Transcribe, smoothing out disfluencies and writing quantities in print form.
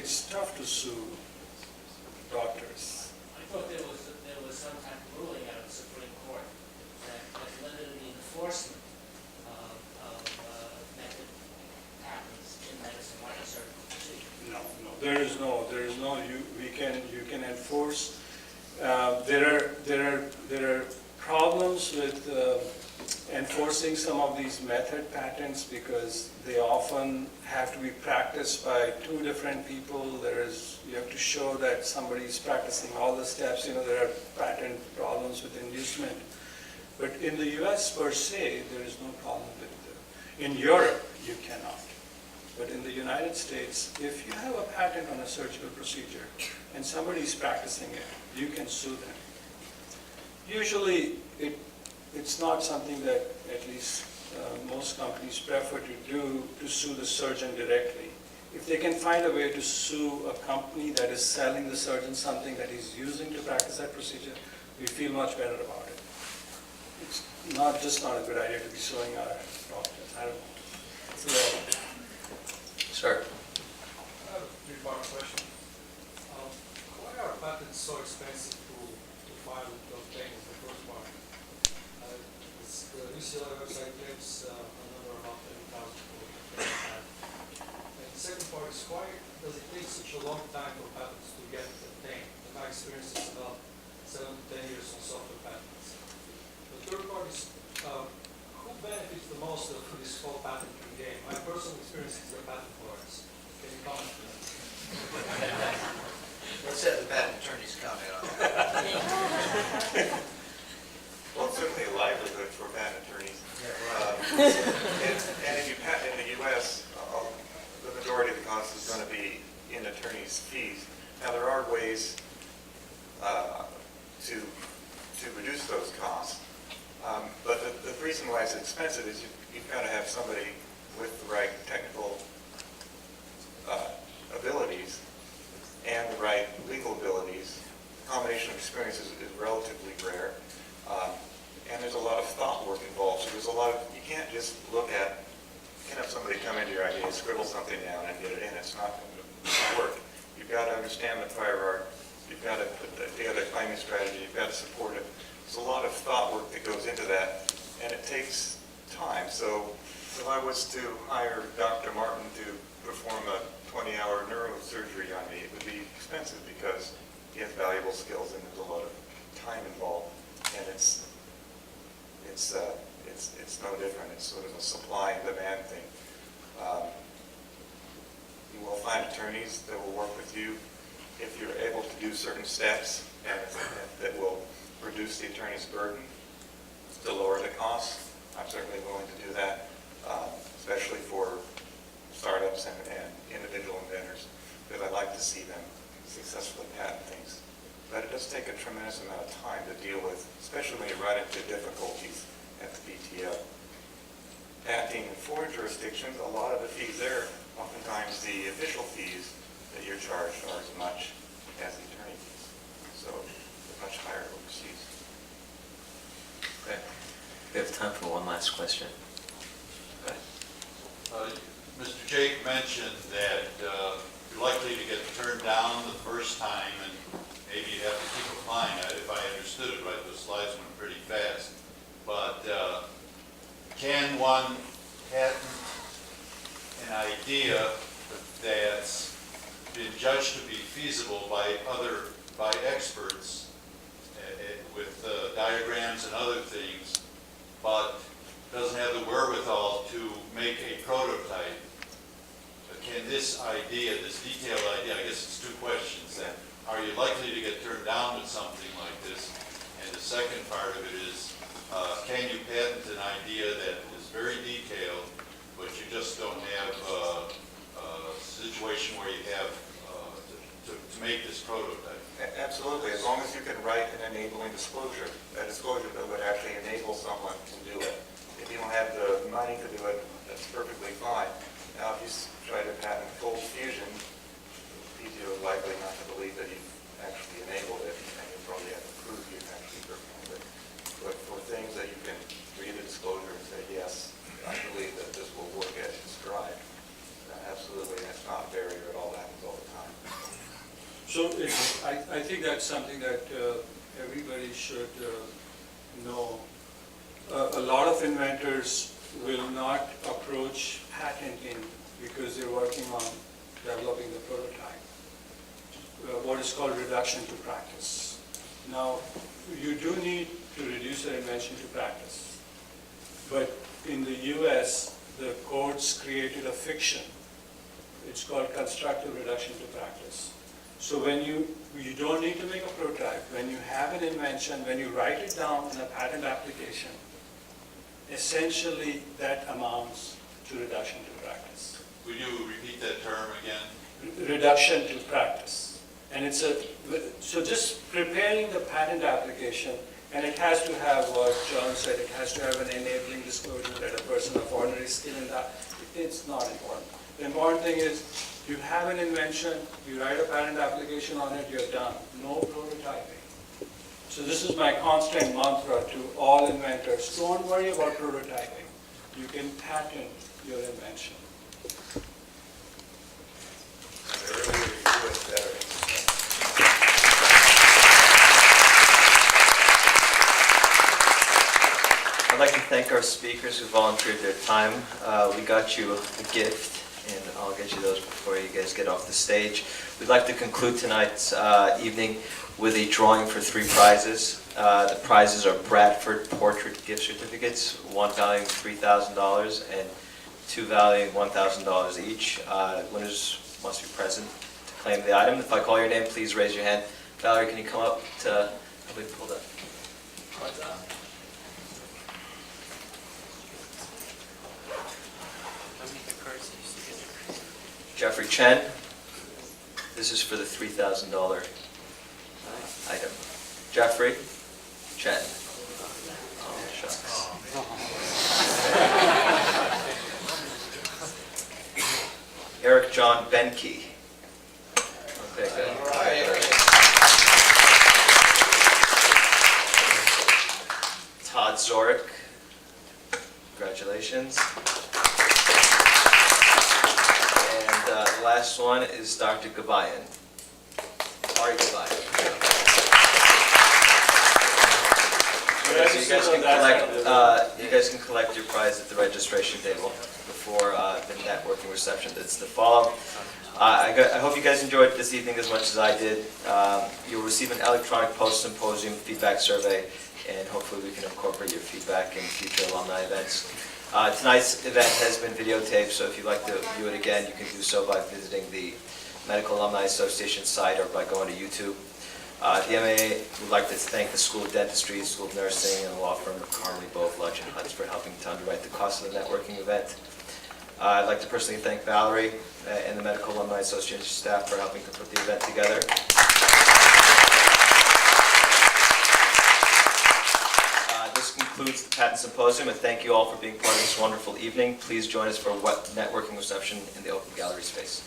it's tough to sue doctors. I thought there was some type of ruling out of the Supreme Court that limited the enforcement of method patents in medicine like a surgical procedure. No, there is no, you can enforce. There are problems with enforcing some of these method patents because they often have to be practiced by two different people. You have to show that somebody is practicing all the steps. There are patent problems with inducement. But in the US per se, there is no problem with in Europe, you cannot. But in the United States, if you have a patent on a surgical procedure and somebody is practicing it, you can sue them. Usually, it's not something that at least most companies prefer to do, to sue the surgeon directly. If they can find a way to sue a company that is selling the surgeon something that he's using to practice that procedure, we feel much better about it. It's not a good idea to be suing our doctors. I don't know. Sir. I have a three-part question. Why are patents so expensive to file and to obtain? Is the first part. The UCLA website claims a number about 30,000 for a patent. And the second part is why does it take such a long time for patents to get obtained? In my experience, it's about 7 to 10 years on software patents. The third part is who benefits the most of this whole patenting game? My personal experience is the patent lawyers. Can you comment on that? Let's have the patent attorneys comment on that. Well, it's certainly a livelihood for patent attorneys. And if you patent in the U.S., the majority of the cost is going to be in attorneys' fees. Now, there are ways to reduce those costs. But the reason why it's expensive is you've got to have somebody with the right technical abilities and the right legal abilities. The combination of experience is relatively rare. And there's a lot of thought work involved. So there's a lot of, you can't just look at, you can't have somebody come into your idea, scribble something down and get it in. It's not going to work. You've got to understand the prior art. You've got to put together a claiming strategy. You've got to support it. There's a lot of thought work that goes into that, and it takes time. So if I was to hire Dr. Martin to perform a 20-hour neurosurgery on me, it would be expensive because he has valuable skills and there's a lot of time involved. And it's no different. It's sort of a supply and demand thing. You will find attorneys that will work with you if you're able to do certain steps and that will reduce the attorney's burden to lower the costs. I'm certainly willing to do that, especially for startups and individual inventors, because I like to see them successfully patent things. But it does take a tremendous amount of time to deal with, especially when you run into difficulties at the PTO. Patenting in foreign jurisdictions, a lot of the fees there, oftentimes the official fees that you're charged are as much as the attorney fees. So they're much higher overseas. Okay. We have time for one last question. Mr. Jake mentioned that you're likely to get turned down the first time and maybe you have to keep applying. If I understood it right, the slides went pretty fast. But can one patent an idea that's been judged to be feasible by experts with diagrams and other things, but doesn't have the wherewithal to make a prototype? Can this idea, this detailed idea, I guess it's two questions then. Are you likely to get turned down with something like this? And the second part of it is, can you patent an idea that is very detailed, but you just don't have a situation where you have to make this prototype? Absolutely, as long as you can write an enabling disclosure, a disclosure that would actually enable someone to do it. If you don't have the money to do it, that's perfectly fine. Now, if you try to patent cold fusion, PTO is likely not to believe that you've actually enabled it, and you probably have to prove you've actually performed it. But for things that you can read the disclosure and say, yes, I believe that this will work as described, absolutely, that's not a barrier at all. That happens all the time. So I think that's something that everybody should know. A lot of inventors will not approach patenting because they're working on developing the prototype, what is called reduction to practice. Now, you do need to reduce your invention to practice, but in the US, the courts created a fiction. It's called constructive reduction to practice. So when you don't need to make a prototype, when you have an invention, when you write it down in a patent application, essentially that amounts to reduction to practice. Would you repeat that term again? Reduction to practice. And so just preparing the patent application, and it has to have what John said, it has to have an enabling disclosure that a person of ordinary skill in that. It's not important. The important thing is you have an invention, you write a patent application on it, you're done. No prototyping. So this is my constant mantra to all inventors. Don't worry about prototyping. You can patent your invention. The earlier you do it, better. I'd like to thank our speakers who volunteered their time. We got you a gift, and I'll get you those before you guys get off the stage. We'd like to conclude tonight's evening with a drawing for 3 prizes. The prizes are Bradford Portrait gift certificates, one valuing $3,000 and 2 valuing $1,000 each. Winners must be present to claim the item. If I call your name, please raise your hand. Valerie, can you come up to help me pull that? Jeffrey Chen, this is for the $3,000 item. Jeffrey Chen. Oh, shucks. Eric John Benke. Okay, good. Todd Zorick. Congratulations. The last one is Dr. Gabayan. Ari Gabayan. So you guys can collect your prize at the registration table before the networking reception that's to follow. I hope you guys enjoyed this evening as much as I did. You'll receive an electronic post-symposium feedback survey, and hopefully we can incorporate your feedback in future alumni events. Tonight's event has been videotaped, so if you'd like to view it again, you can do so by visiting the Medical Alumni Association site or by going to YouTube. The MAA would like to thank the School of Dentistry, School of Nursing, and the law firm of Carnley, Bove, Lutch, and Hutz for helping to underwrite the cost of the networking event. I'd like to personally thank Valerie and the Medical Alumni Association staff for helping to put the event together. This concludes the Patent Symposium, and thank you all for being part of this wonderful evening. Please join us for a networking reception in the open gallery space.